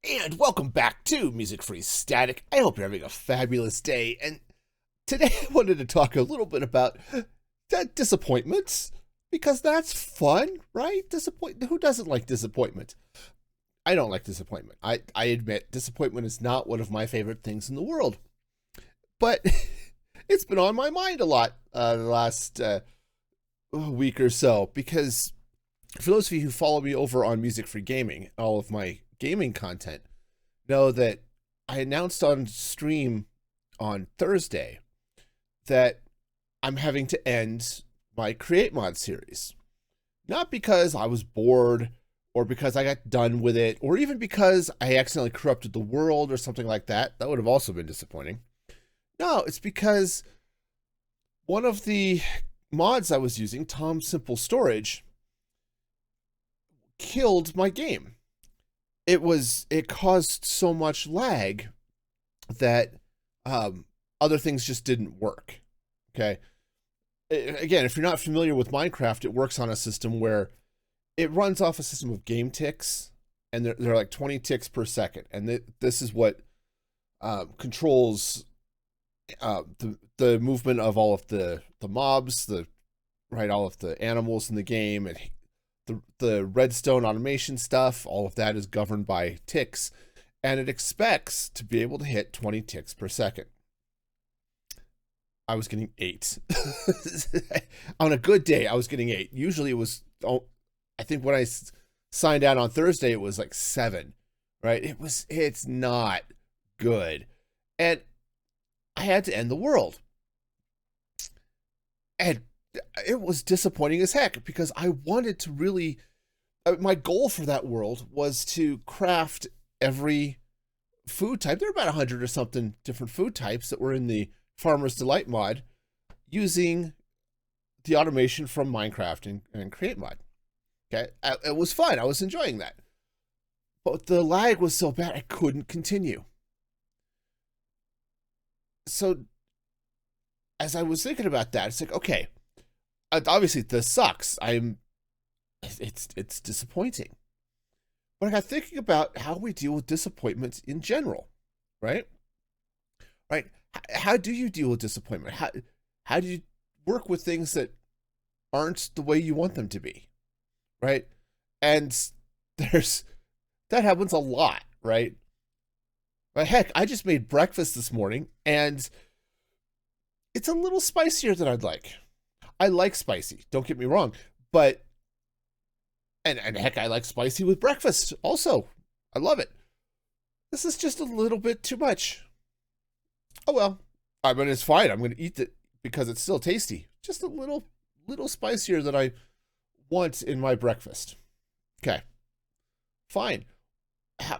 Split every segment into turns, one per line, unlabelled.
And welcome back to Music Free Static. I hope you're having a fabulous day. And today I wanted to talk a little bit about disappointments because that's fun, right? Who doesn't like disappointment? I don't like disappointment. I admit disappointment is not one of my favorite things in the world. But it's been on my mind a lot the last week or so because for those of you who follow me over on Music Free Gaming, all of my gaming content, know that I announced on stream on Thursday that I'm having to end my Create Mod series. Not because I was bored or because I got done with it or even because I accidentally corrupted the world or something like that. That would have also been disappointing. No, it's because one of the mods I was using, Tom Simple Storage, killed my game. It caused so much lag that other things just didn't work. Okay. Again, if you're not familiar with Minecraft, it works on a system where it runs off a system of game ticks, and they're like 20 ticks per second. And this is what controls the movement of all of the mobs, all of the animals in the game, and the redstone automation stuff. All of that is governed by ticks, and it expects to be able to hit 20 ticks per second. I was getting 8. On a good day, I was getting 8. Usually it was, I think when I signed out on Thursday, it was like 7, right? It's not good. And I had to end the world. And it was disappointing as heck because I wanted to really, my goal for that world was to craft every food type. There were about 100 or something different food types that were in the Farmer's Delight mod using the automation from Minecraft and Create Mod. Okay, it was fun. I was enjoying that. But the lag was so bad I couldn't continue. So as I was thinking about that, it's like, okay, obviously this sucks. It's disappointing. But I got thinking about how we deal with disappointments in general, right? Right? How do you deal with disappointment? How do you work with things that aren't the way you want them to be, right? And that happens a lot, right? But heck, I just made breakfast this morning, and it's a little spicier than I'd like. I like spicy, don't get me wrong, but and heck, I like spicy with breakfast also. I love it. This is just a little bit too much. Oh well. I mean, it's fine. I'm going to eat it because it's still tasty. Just a little spicier than I want in my breakfast. Okay. Fine.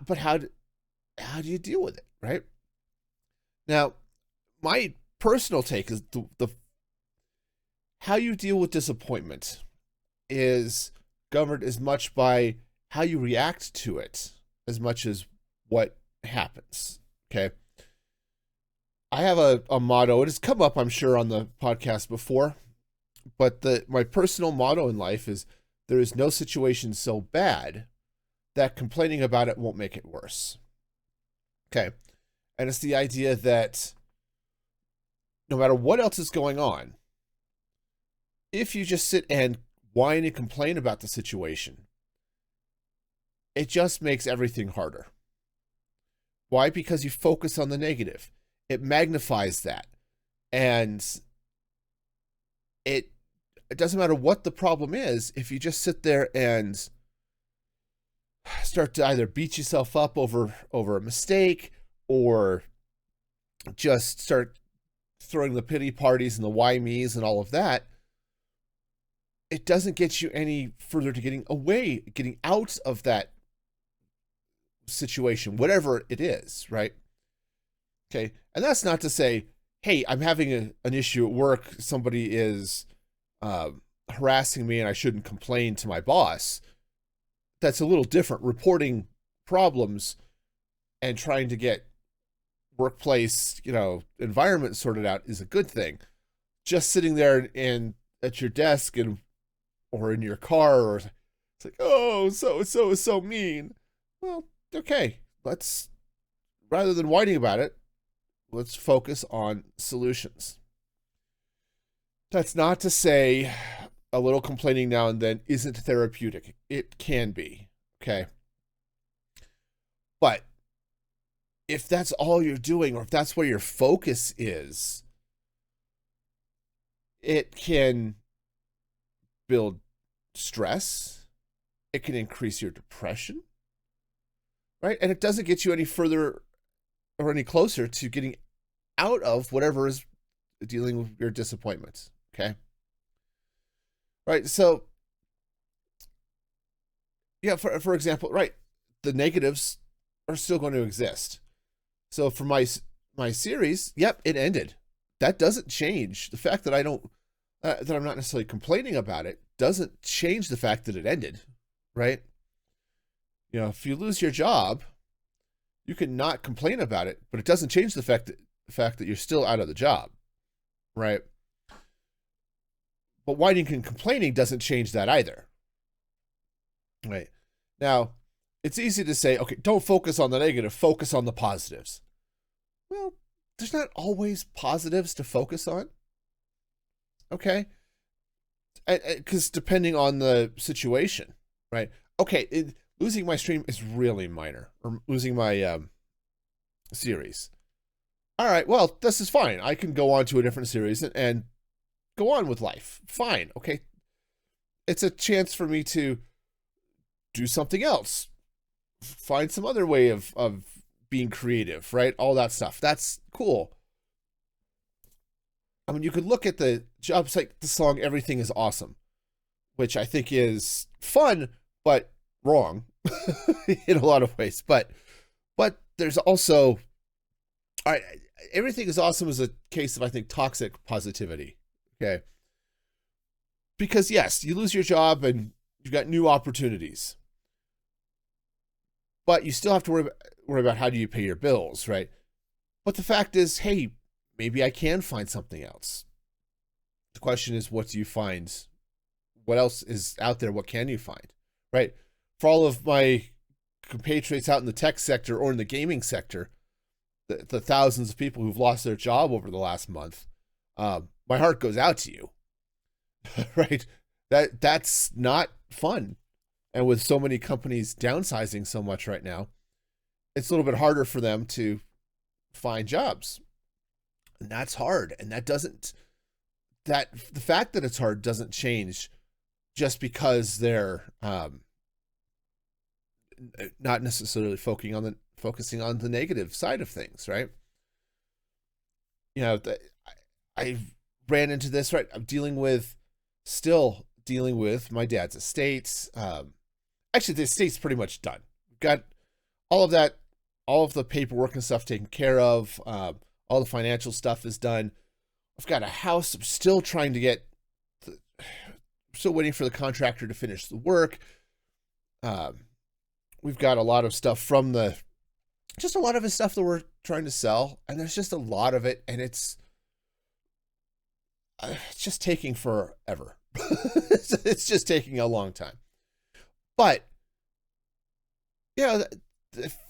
But how do you deal with it, right? Now, my personal take is the how you deal with disappointment is governed as much by how you react to it as much as what happens. Okay. I have a motto. It has come up, I'm sure, on the podcast before, but my personal motto in life is there is no situation so bad that complaining about it won't make it worse. Okay. And it's the idea that no matter what else is going on, if you just sit and whine and complain about the situation, it just makes everything harder. Why? Because you focus on the negative. It magnifies that. And it doesn't matter what the problem is, if you just sit there and start to either beat yourself up over a mistake or just start throwing the pity parties and the why me's and all of that, it doesn't get you any further to getting out of that situation, whatever it is, right? Okay. And that's not to say, hey, I'm having an issue at work. Somebody is harassing me and I shouldn't complain to my boss. That's a little different. Reporting problems and trying to get workplace, environment sorted out is a good thing. Just sitting there and at your desk or in your car, or it's like, oh, so is so mean. Well, okay. let's, rather than whining about it, let's focus on solutions. That's not to say a little complaining now and then isn't therapeutic. It can be, okay? But if that's all you're doing, or if that's where your focus is, it can build stress. It can increase your depression, right? And it doesn't get you any further or any closer to getting out of whatever is dealing with your disappointments, okay? Right, so, yeah, for example, right, the negatives are still going to exist. So for my series, yep, it ended. That doesn't change the fact that I don't that I'm not necessarily complaining about it. Doesn't change the fact that it ended, right? You know, if you lose your job, you can not complain about it, but it doesn't change the fact that you're still out of the job, right? But whining and complaining doesn't change that either, right? Now, it's easy to say, okay, don't focus on the negative, focus on the positives. Well, there's not always positives to focus on, okay? Because depending on the situation, right? Okay, losing my stream is really minor, or losing my series. All right, well, this is fine. I can go on to a different series and go on with life. Fine, okay? It's a chance for me to do something else, find some other way of being creative, right? All that stuff. That's cool. I mean, you could look at the jobs like the song Everything is Awesome, which I think is fun, but wrong in a lot of ways. But there's also, all right, Everything is Awesome is a case of, I think, toxic positivity, okay? Because yes, you lose your job and you've got new opportunities, but you still have to worry about how do you pay your bills, right? But the fact is, hey, maybe I can find something else. The question is, what do you find? What else is out there? What can you find, right? For all of my compatriots out in the tech sector or in the gaming sector, the thousands of people who've lost their job over the last month, my heart goes out to you, right? That's not fun. And with so many companies downsizing so much right now, it's a little bit harder for them to find jobs. And that's hard. And the fact that it's hard doesn't change just because they're not necessarily focusing on the negative side of things, right? You know, I ran into this, right? I'm still dealing with my dad's estate. Actually, the estate's pretty much done. We've got all of that, all of the paperwork and stuff taken care of. All the financial stuff is done. I've got a house. I'm still trying to get, still waiting for the contractor to finish the work. We've got a lot of stuff just a lot of his stuff that we're trying to sell. And there's just a lot of it. And it's just taking forever. It's just taking a long time. But, yeah,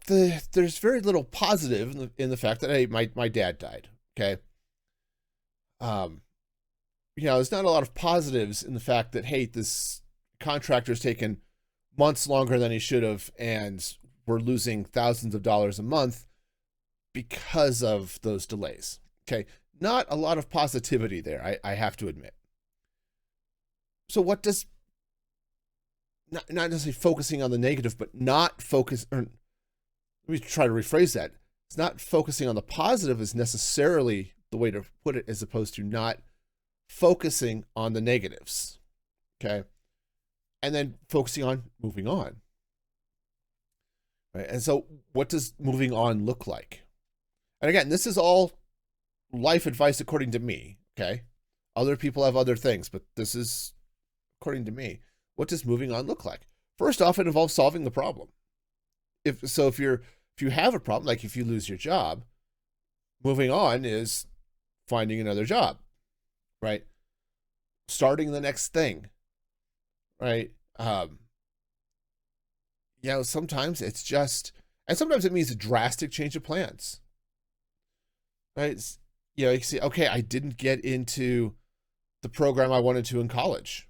there's very little positive in the fact that, hey, my dad died, okay? There's not a lot of positives in the fact that, hey, this contractor's taken months longer than he should have, and we're losing thousands of dollars a month because of those delays, okay? Not a lot of positivity there, I have to admit. So what does, not necessarily focusing on the negative, but not focus, or let me try to rephrase that. It's not focusing on the positive is necessarily the way to put it, as opposed to not focusing on the negatives, okay? And then focusing on moving on, right? And so what does moving on look like? And again, this is all life advice according to me, okay? Other people have other things, but this is according to me. What does moving on look like? First off, it involves solving the problem. If you have a problem, like if you lose your job, moving on is finding another job, right? Starting the next thing, right? Sometimes it's just, And sometimes it means a drastic change of plans, right? You know, you can see, okay, I didn't get into the program I wanted to in college.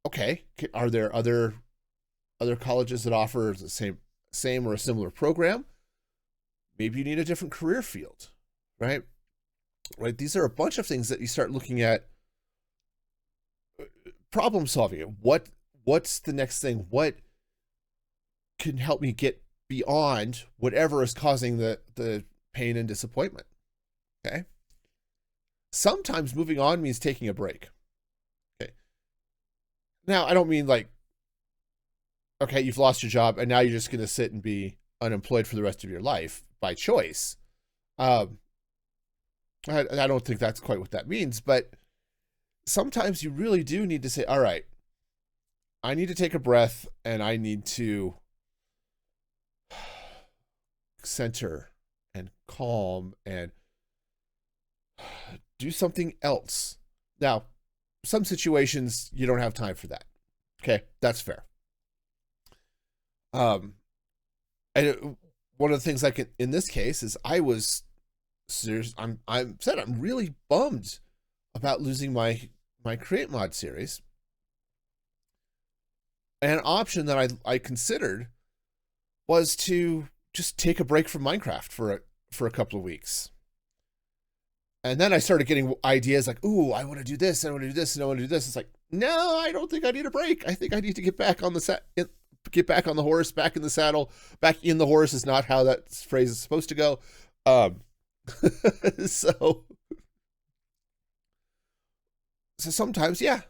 Okay, are there other colleges that offer the same or a similar program? Maybe you need a different career field, right? Right. These are a bunch of things that you start looking at. Problem solving. What's the next thing? What can help me get beyond whatever is causing the pain and disappointment? Okay. Sometimes moving on means taking a break. Okay. Now, I don't mean like, okay, you've lost your job and now you're just going to sit and be unemployed for the rest of your life by choice. I don't think that's quite what that means, but sometimes you really do need to say, all right, I need to take a breath and I need to center and calm and do something else. Now, some situations you don't have time for that. Okay, that's fair. And one of the things like in this case is I was serious. I'm really bummed about losing my Create Mod series. And an option that I considered was to just take a break from Minecraft for a couple of weeks. And then I started getting ideas like, ooh, I want to do this, I want to do this, and I want to do this. It's like, no, I don't think I need a break. I think I need to get back on get back on the horse, back in the saddle. Back in the horse is not how that phrase is supposed to go. So sometimes, yeah,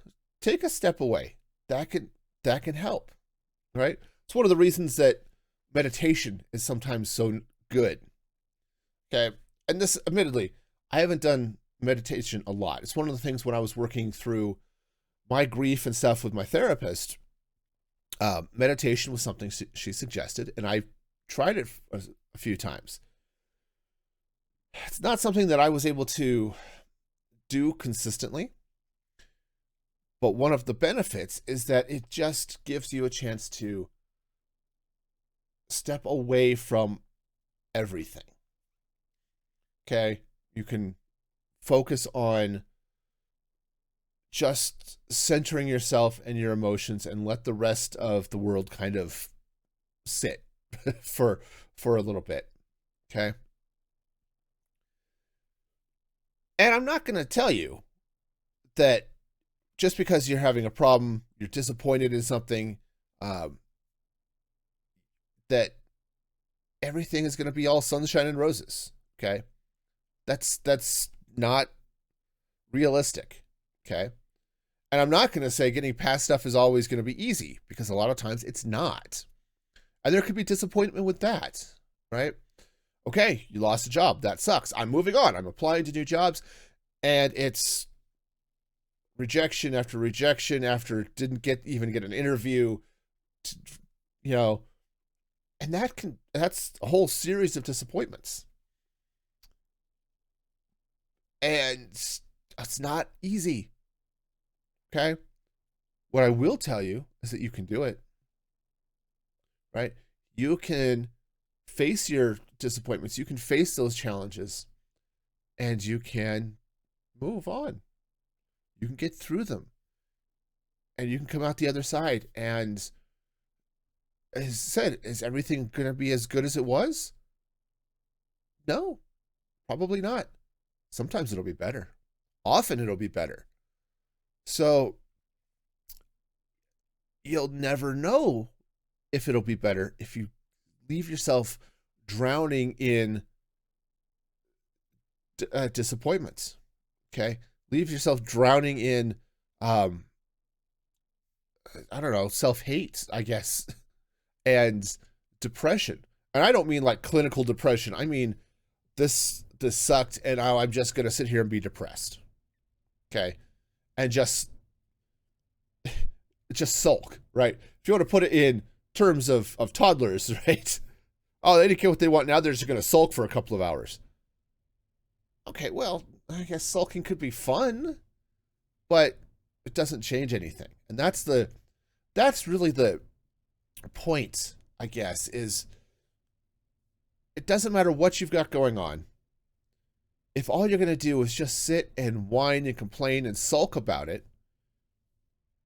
take a step away. That can help, right? It's one of the reasons that meditation is sometimes so good. Okay, and this, admittedly, I haven't done meditation a lot. It's one of the things when I was working through my grief and stuff with my therapist. Meditation was something she suggested, and I tried it a few times. It's not something that I was able to do consistently, but one of the benefits is that it just gives you a chance to step away from everything. Okay? You can focus on just centering yourself and your emotions and let the rest of the world kind of sit for a little bit. Okay? And I'm not going to tell you that just because you're having a problem, you're disappointed in something, that everything is going to be all sunshine and roses. Okay? That's not realistic. Okay? And I'm not going to say getting past stuff is always going to be easy, because a lot of times it's not. And there could be disappointment with that, right? Okay, you lost a job. That sucks. I'm moving on. I'm applying to new jobs. And it's rejection after rejection after didn't even get an interview, you know, and that's a whole series of disappointments. And it's not easy. Okay? What I will tell you is that you can do it. Right? You can face your disappointments. You can face those challenges. And you can move on. You can get through them. And you can come out the other side. And as I said, is everything going to be as good as it was? No, probably not. Sometimes it'll be better. Often it'll be better. So you'll never know if it'll be better if you leave yourself drowning in disappointments. Okay? Leave yourself drowning in, I don't know, self-hate, I guess, and depression. And I don't mean like clinical depression. I mean, this sucked, and now I'm just going to sit here and be depressed. Okay? And just sulk, right? If you want to put it in terms of toddlers, right? Oh, they didn't get what they want. Now they're just going to sulk for a couple of hours. Okay, well, I guess sulking could be fun, but it doesn't change anything. And that's really the point, I guess, is it doesn't matter what you've got going on. If all you're going to do is just sit and whine and complain and sulk about it,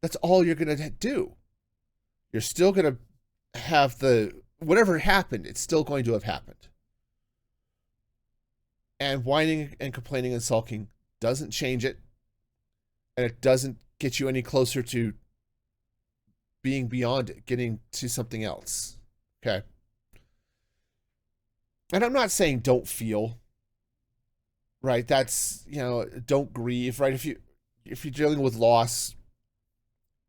that's all you're going to do. You're still going to have whatever happened, it's still going to have happened. And whining and complaining and sulking doesn't change it. And it doesn't get you any closer to being beyond it, getting to something else. Okay? And I'm not saying don't feel, right? That's, don't grieve, right? If you're dealing with loss,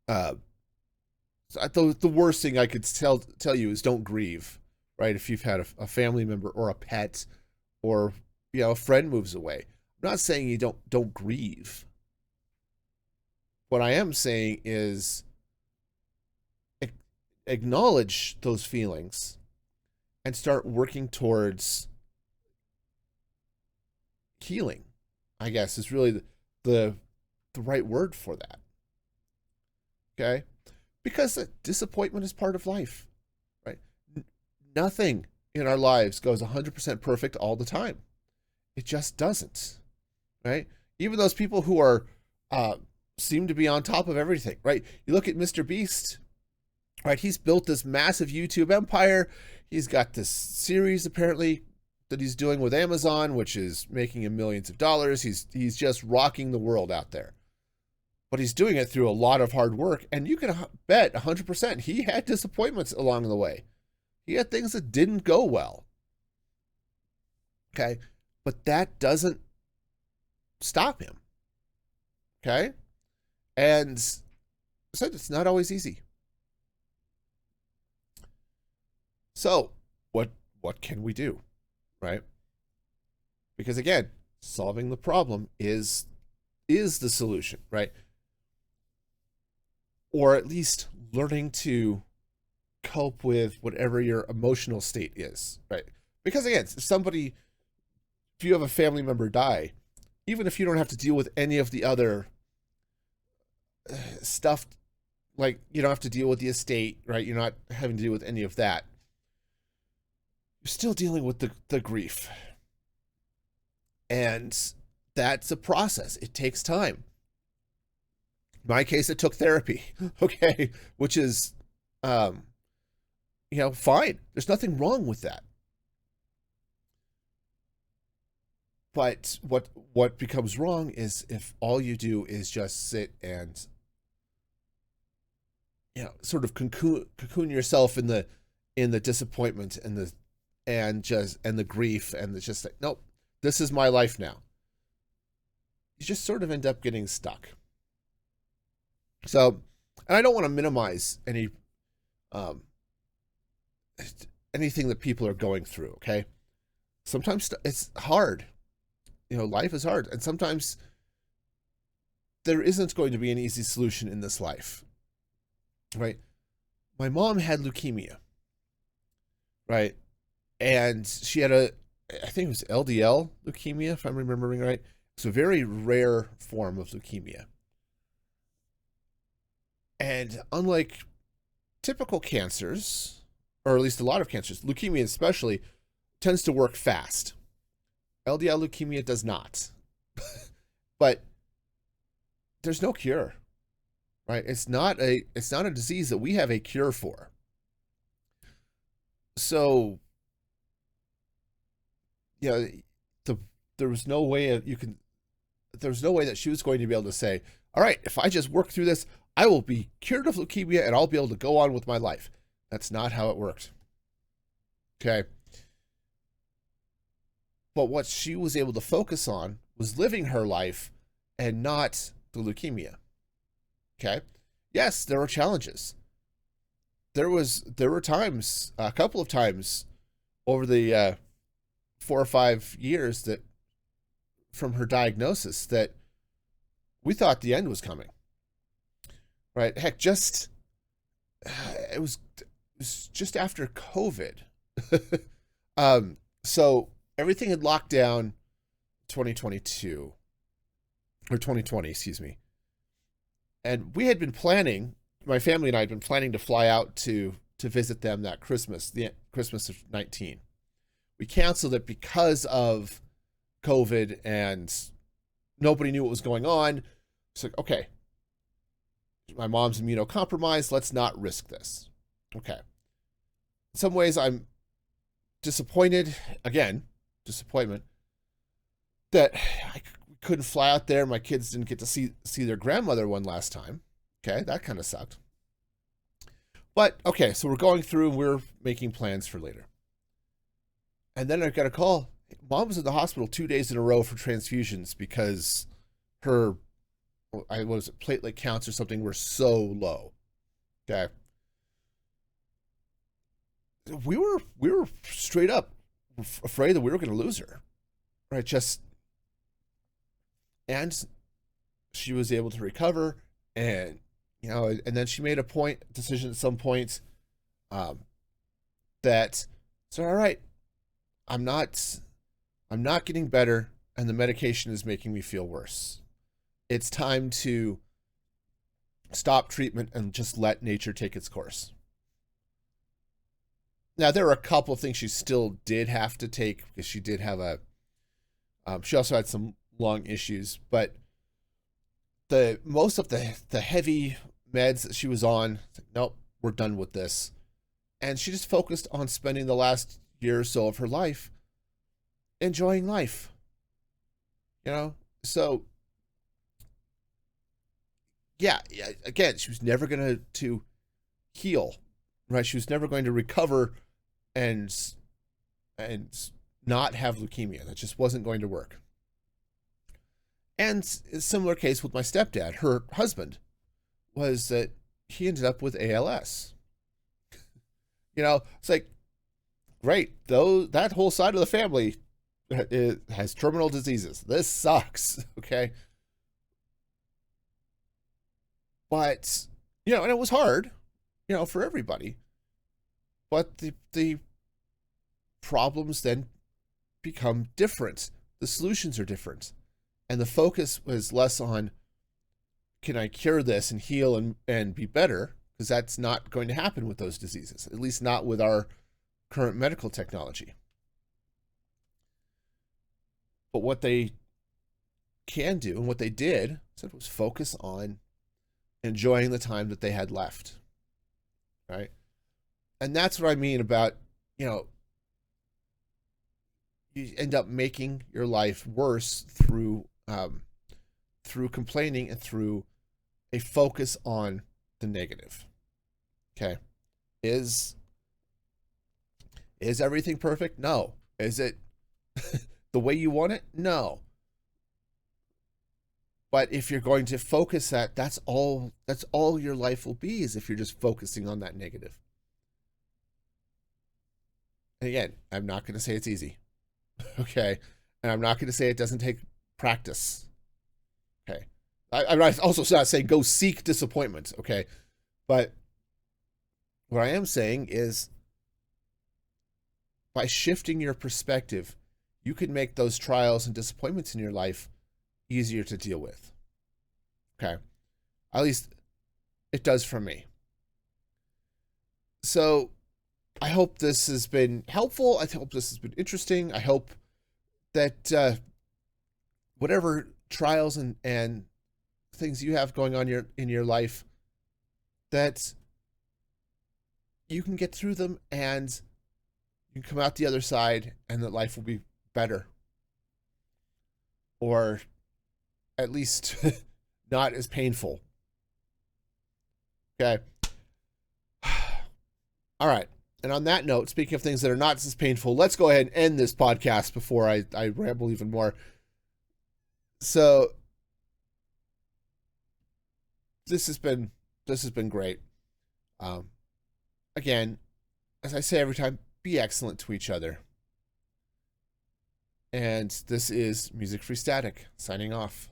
the worst thing I could tell you is don't grieve, right? If you've had a family member or a pet, or a friend moves away. I'm not saying you don't grieve. What I am saying is acknowledge those feelings and start working towards healing, I guess, is really the right word for that. Okay? Because disappointment is part of life, right? Nothing in our lives goes 100% perfect all the time. It just doesn't, right? Even those people who are seem to be on top of everything, right? You look at Mr. Beast, right? He's built this massive YouTube empire. He's got this series apparently that he's doing with Amazon, which is making him millions of dollars. He's just rocking the world out there. But he's doing it through a lot of hard work, and you can bet 100% he had disappointments along the way. He had things that didn't go well. Okay? But that doesn't stop him. Okay? And I said it's not always easy. So, what can we do? Right? Because again, solving the problem is the solution, right? Or at least learning to cope with whatever your emotional state is, right? Because again, if you have a family member die, even if you don't have to deal with any of the other stuff, like you don't have to deal with the estate, right? You're not having to deal with any of that. You're still dealing with the grief. And that's a process. It takes time. In my case, it took therapy, okay? Which is, fine. There's nothing wrong with that. But what becomes wrong is if all you do is just sit and, sort of cocoon yourself in the disappointment and the grief and it's just like, nope, this is my life now. You just sort of end up getting stuck. So, and I don't want to minimize anything that people are going through, okay? Sometimes it's hard. Life is hard. And sometimes there isn't going to be an easy solution in this life, right? My mom had leukemia, right? And she had I think it was LDL leukemia, if I'm remembering right. It's a very rare form of leukemia. And unlike typical cancers, or at least a lot of cancers, leukemia especially, tends to work fast. LDL leukemia does not. But there's no cure, right? It's not a disease that we have a cure for. So, there was no way that she was going to be able to say, all right, if I just work through this, I will be cured of leukemia and I'll be able to go on with my life. That's not how it worked. Okay. But what she was able to focus on was living her life and not the leukemia. Okay. Yes, there were challenges. There were times, a couple of times over the 4 or 5 years that from her diagnosis that we thought the end was coming. Right? Heck, it was just after COVID. So everything had locked down 2022 or 2020, excuse me. And we had been planning, my family and I had been planning to fly out to to visit them that Christmas, the Christmas of 19. We canceled it because of COVID and nobody knew what was going on. It's like, okay, my mom's immunocompromised. Let's not risk this. Okay. In some ways, I'm disappointed. Again, disappointment that I couldn't fly out there. My kids didn't get to see their grandmother one last time. Okay, that kind of sucked. But okay, so we're going through and we're making plans for later. And then I got a call. Mom was in the hospital 2 days in a row for transfusions because her, platelet counts or something were so low. Okay. We were straight up afraid that we were going to lose her. Right? And she was able to recover, and and then she made a decision at some point that so all right, I'm not getting better, and the medication is making me feel worse. It's time to stop treatment and just let nature take its course. Now, there were a couple of things she still did have to take because she did have she also had some lung issues, but most of the heavy meds that she was on, nope, we're done with this. And she just focused on spending the last year or so of her life enjoying life. So yeah, again, she was never going to heal, right? She was never going to recover and not have leukemia. That just wasn't going to work. And a similar case with my stepdad. Her husband was that he ended up with ALS. It's like, great, though that whole side of the family has terminal diseases. This sucks, okay? But, and it was hard, for everybody. But the problems then become different. The solutions are different. And the focus was less on, can I cure this and heal and be better? Because that's not going to happen with those diseases, at least not with our current medical technology. But what they can do, and what they did, was focus on enjoying the time that they had left, right? And that's what I mean about, you end up making your life worse through complaining and through a focus on the negative. Okay. Is everything perfect? No. Is it the way you want it? No. But if you're going to focus that's all your life will be, is if you're just focusing on that negative. And again, I'm not going to say it's easy. Okay. And I'm not going to say it doesn't take practice. Okay. I'm also not saying go seek disappointment. Okay. But what I am saying is by shifting your perspective, you can make those trials and disappointments in your life easier to deal with. Okay. At least it does for me. So I hope this has been helpful. I hope this has been interesting. I hope that whatever trials and things you have going on in your life, that you can get through them and you can come out the other side and that life will be better. Or at least not as painful. Okay. All right. And on that note, speaking of things that are not as painful, let's go ahead and end this podcast before I ramble even more. So this has been great. Again, as I say every time, be excellent to each other. And this is Music Free Static, signing off.